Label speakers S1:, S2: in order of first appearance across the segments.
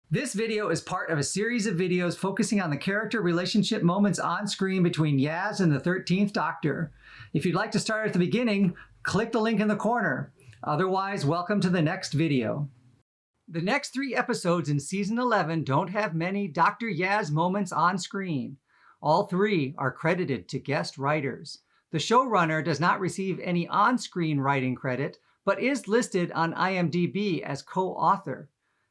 S1: This video is part of a series of videos focusing on the character relationship moments on screen between Yaz and the 13th Doctor. If you'd like to start at the beginning, click the link in the corner. Otherwise, welcome to the next video. The next 3 episodes in Season 11 don't have many Dr. Yaz moments on screen. All 3 are credited to guest writers. The showrunner does not receive any on-screen writing credit, but is listed on IMDb as co-author.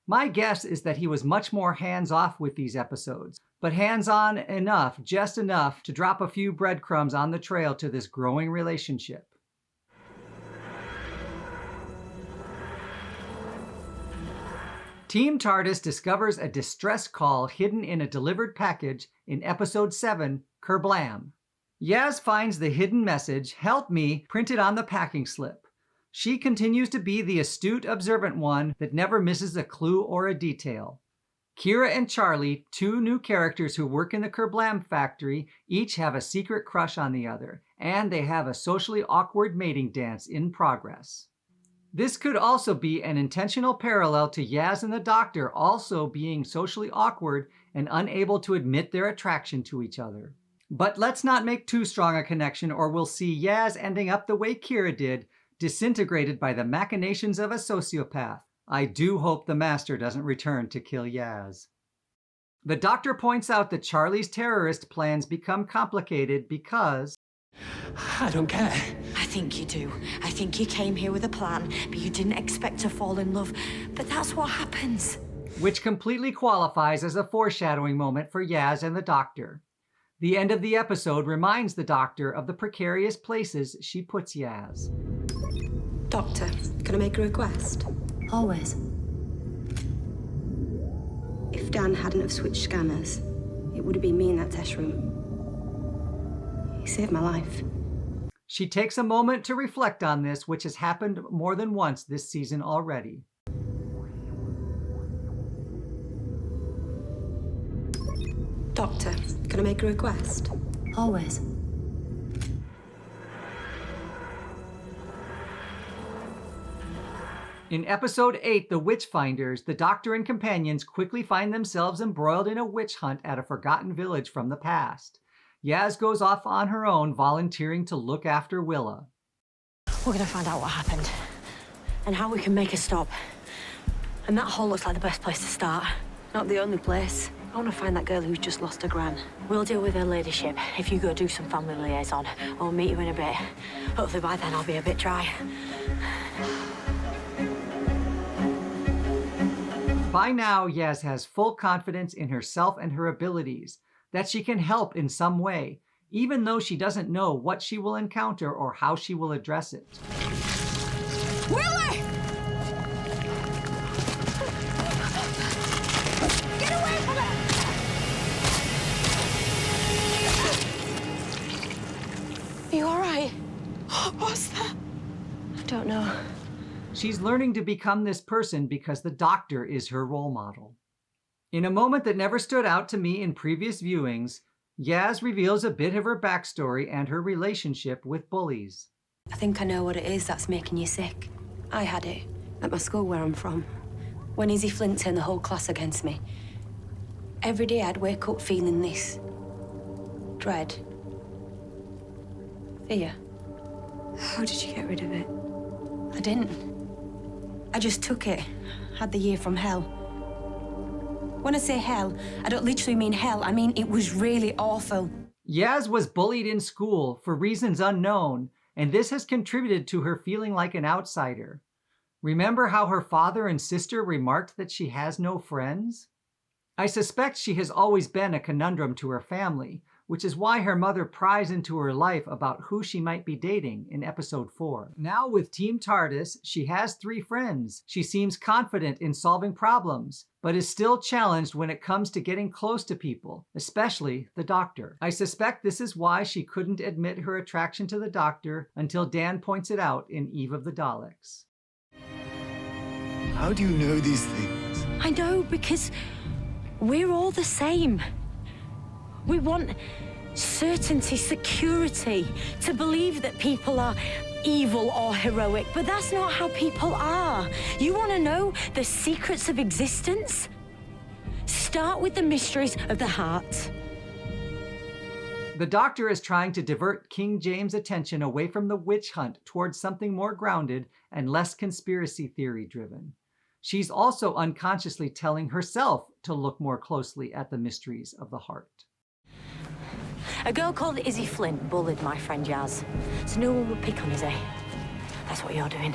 S1: My guess is that he was much more hands-off with these episodes, but hands-on enough, just enough, to drop a few breadcrumbs on the trail to this growing relationship. Team TARDIS discovers a distress call hidden in a delivered package in Episode 7, Kerblam. Yaz finds the hidden message, "Help me," printed on the packing slip. She continues to be the astute, observant one that never misses a clue or a detail. Kira and Charlie, 2 new characters who work in the Kerblam factory, each have a secret crush on the other, and they have a socially awkward mating dance in progress. This could also be an intentional parallel to Yaz and the Doctor also being socially awkward and unable to admit their attraction to each other. But let's not make too strong a connection, or we'll see Yaz ending up the way Kira did, disintegrated by the machinations of a sociopath. I do hope the Master doesn't return to kill Yaz. The Doctor points out that Charlie's terrorist plans become complicated because...
S2: I don't care.
S3: I think you do. I think you came here with a plan, but you didn't expect to fall in love. But that's what happens.
S1: Which completely qualifies as a foreshadowing moment for Yaz and the Doctor. The end of the episode reminds the Doctor of the precarious places she puts Yaz.
S4: Doctor, can I make a request?
S3: Always.
S4: If Dan hadn't have switched scanners, it would have been me in that test room. He saved my life.
S1: She takes a moment to reflect on this, which has happened more than once this season already.
S4: Doctor, can I make a request?
S3: Always.
S1: In Episode 8, The Witchfinders, the Doctor and companions quickly find themselves embroiled in a witch hunt at a forgotten village from the past. Yaz goes off on her own, volunteering to look after Willa.
S3: We're gonna find out what happened and how we can make a stop. And that hole looks like the best place to start.
S4: Not the only place. I want to find that girl who's just lost her gran.
S3: We'll deal with her ladyship if you go do some family liaison. I'll meet you in a bit. Hopefully by then I'll be a bit dry.
S1: By now, Yaz has full confidence in herself and her abilities, that she can help in some way, even though she doesn't know what she will encounter or how she will address it.
S3: Willie! Get away from it! Are you all right? What's that?
S4: I don't know.
S1: She's learning to become this person because the Doctor is her role model. In a moment that never stood out to me in previous viewings, Yaz reveals a bit of her backstory and her relationship with bullies.
S4: I think I know what it is that's making you sick. I had it at my school where I'm from. When Izzy Flint turned the whole class against me. Every day I'd wake up feeling this. Dread. Fear. How did you get rid of it? I didn't. I just took it. Had the year from hell. When I say hell, I don't literally mean hell. I mean it was really awful.
S1: Yaz was bullied in school for reasons unknown, and this has contributed to her feeling like an outsider. Remember how her father and sister remarked that she has no friends? I suspect she has always been a conundrum to her family, which is why her mother pries into her life about who she might be dating in Episode 4. Now with Team TARDIS, she has 3 friends. She seems confident in solving problems, but is still challenged when it comes to getting close to people, especially the Doctor. I suspect this is why she couldn't admit her attraction to the Doctor until Dan points it out in Eve of the Daleks.
S2: How do you know these things?
S3: I know, because we're all the same. We want certainty, security, to believe that people are evil or heroic, but that's not how people are. You want to know the secrets of existence? Start with the mysteries of the heart.
S1: The Doctor is trying to divert King James' attention away from the witch hunt towards something more grounded and less conspiracy theory driven. She's also unconsciously telling herself to look more closely at the mysteries of the heart.
S3: A girl called Izzy Flint bullied my friend Yaz, so no one would pick on Izzy. That's what you're doing.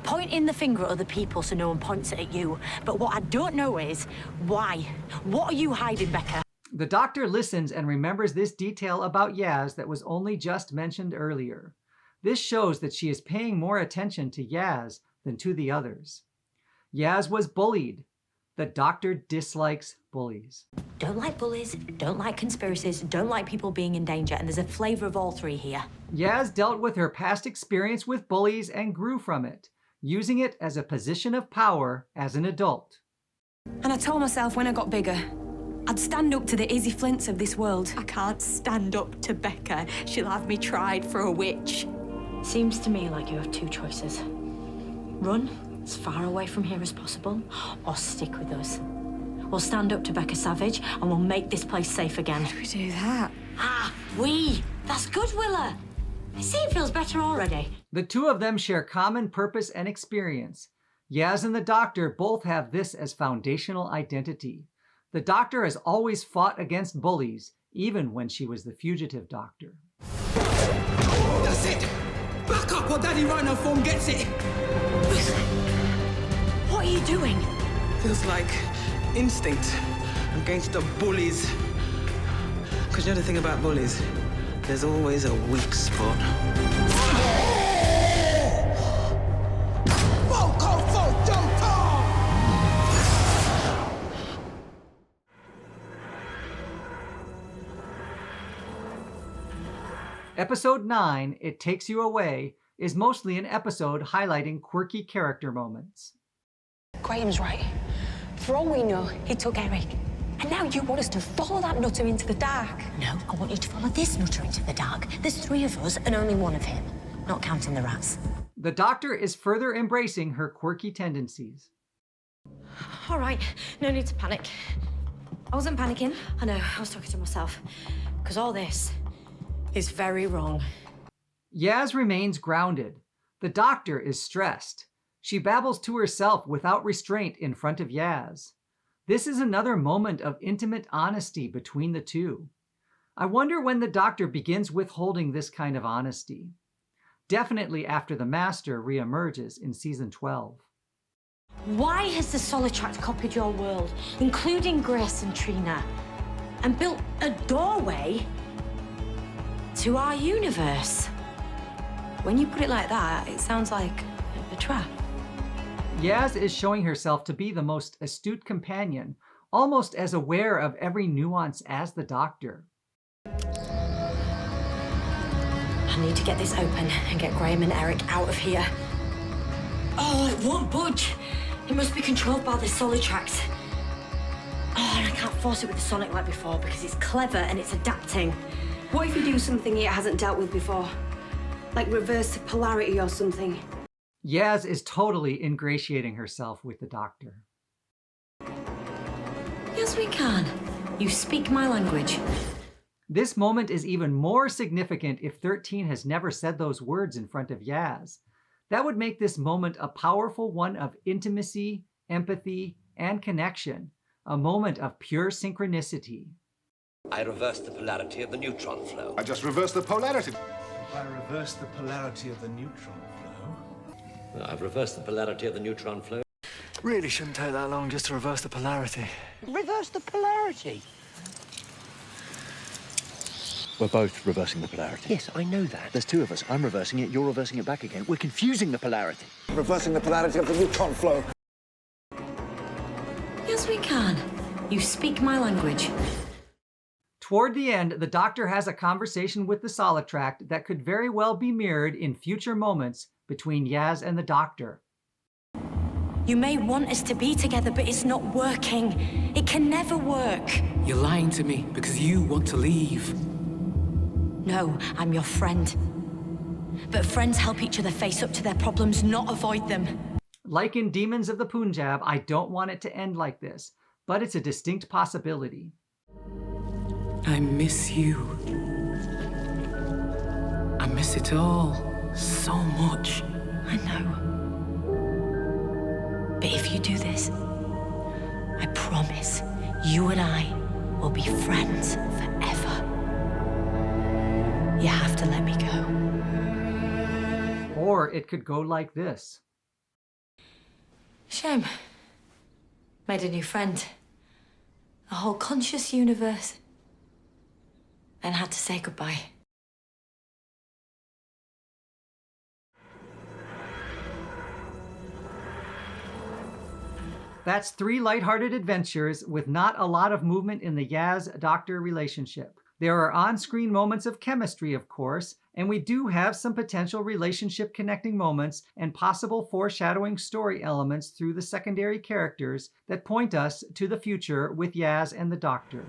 S3: Pointing the finger at other people so no one points it at you. But what I don't know is, why? What are you hiding, Becca?
S1: The Doctor listens and remembers this detail about Yaz that was only just mentioned earlier. This shows that she is paying more attention to Yaz than to the others. Yaz was bullied. The Doctor dislikes bullies.
S3: Don't like bullies, don't like conspiracies, don't like people being in danger, and there's a flavor of all three here.
S1: Yaz dealt with her past experience with bullies and grew from it, using it as a position of power as an adult.
S4: And I told myself when I got bigger, I'd stand up to the Izzy Flints of this world.
S5: I can't stand up to Becca. She'll have me tried for a witch.
S3: Seems to me like you have two choices. Run as far away from here as possible, or stick with us. We'll stand up to Becca Savage, and we'll make this place safe again.
S4: How do we do that?
S3: Ah, we! That's good, Willa! I see it feels better already.
S1: The two of them share common purpose and experience. Yaz and the Doctor both have this as foundational identity. The Doctor has always fought against bullies, even when she was the fugitive Doctor.
S6: That's it! Back up or Daddy Rhino form gets it!
S3: What are you doing?
S6: Feels like instinct against the bullies. Because you know the thing about bullies? There's always a weak spot.
S1: Episode 9, It Takes You Away, is mostly an episode highlighting quirky character moments.
S5: Graham's right. For all we know, he took Eric. And now you want us to follow that nutter into the dark.
S3: No, I want you to follow this nutter into the dark. There's 3 of us and only 1 of him, not counting the rats.
S1: The Doctor is further embracing her quirky tendencies.
S3: All right, no need to panic.
S4: I wasn't panicking.
S3: I know, I was talking to myself. Because all this is very wrong.
S1: Yaz remains grounded. The Doctor is stressed. She babbles to herself without restraint in front of Yaz. This is another moment of intimate honesty between the two. I wonder when the Doctor begins withholding this kind of honesty. Definitely after the Master reemerges in season 12.
S3: Why has the Solitract copied your world, including Grace and Trina, and built a doorway to our universe?
S4: When you put it like that, it sounds like a trap.
S1: Yaz is showing herself to be the most astute companion, almost as aware of every nuance as the Doctor.
S3: I need to get this open and get Graham and Eric out of here. Oh, it won't budge. It must be controlled by the Solitract. Oh, and I can't force it with the Sonic like before because it's clever and it's adapting.
S4: What if you do something it hasn't dealt with before? Like reverse the polarity or something?
S1: Yaz is totally ingratiating herself with the Doctor.
S3: Yes, we can. You speak my language.
S1: This moment is even more significant if 13 has never said those words in front of Yaz. That would make this moment a powerful one of intimacy, empathy, and connection, a moment of pure synchronicity.
S7: I reversed the polarity of the neutron flow.
S8: I just reversed the polarity.
S2: If I reverse the polarity of the neutron flow...
S7: I've reversed the polarity of the neutron flow.
S2: Really shouldn't take that long just to reverse the polarity.
S7: Reverse the polarity?
S9: We're both reversing the polarity.
S7: Yes, I know that.
S9: There's 2 of us. I'm reversing it, you're reversing it back again. We're confusing the polarity.
S8: Reversing the polarity of the neutron flow.
S3: Yes, we can. You speak my language.
S1: Toward the end, the Doctor has a conversation with the Solitract that could very well be mirrored in future moments between Yaz and the Doctor.
S3: You may want us to be together, but it's not working. It can never work.
S6: You're lying to me because you want to leave.
S3: No, I'm your friend. But friends help each other face up to their problems, not avoid them.
S1: Like in Demons of the Punjab, I don't want it to end like this, but it's a distinct possibility.
S6: I miss you. I miss it all so much.
S3: I know. But if you do this, I promise you and I will be friends forever. You have to let me go.
S1: Or it could go like this.
S3: Shame. Made a new friend. A whole conscious universe. Then had to say goodbye.
S1: That's 3 lighthearted adventures with not a lot of movement in the Yaz-Doctor relationship. There are on-screen moments of chemistry, of course, and we do have some potential relationship connecting moments and possible foreshadowing story elements through the secondary characters that point us to the future with Yaz and the Doctor.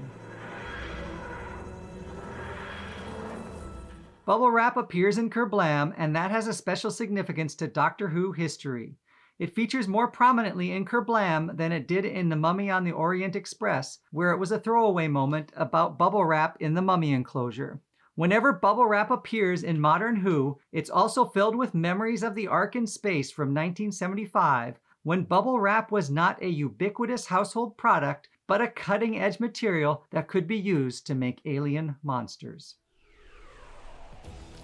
S1: Bubble Wrap appears in Kerblam, and that has a special significance to Doctor Who history. It features more prominently in Kerblam than it did in The Mummy on the Orient Express, where it was a throwaway moment about Bubble Wrap in the mummy enclosure. Whenever Bubble Wrap appears in modern Who, it's also filled with memories of the Ark in Space from 1975, when Bubble Wrap was not a ubiquitous household product, but a cutting-edge material that could be used to make alien monsters.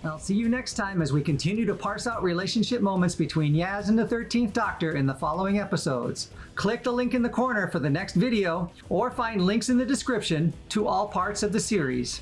S1: I'll see you next time as we continue to parse out relationship moments between Yaz and the 13th Doctor in the following episodes. Click the link in the corner for the next video, or find links in the description to all parts of the series.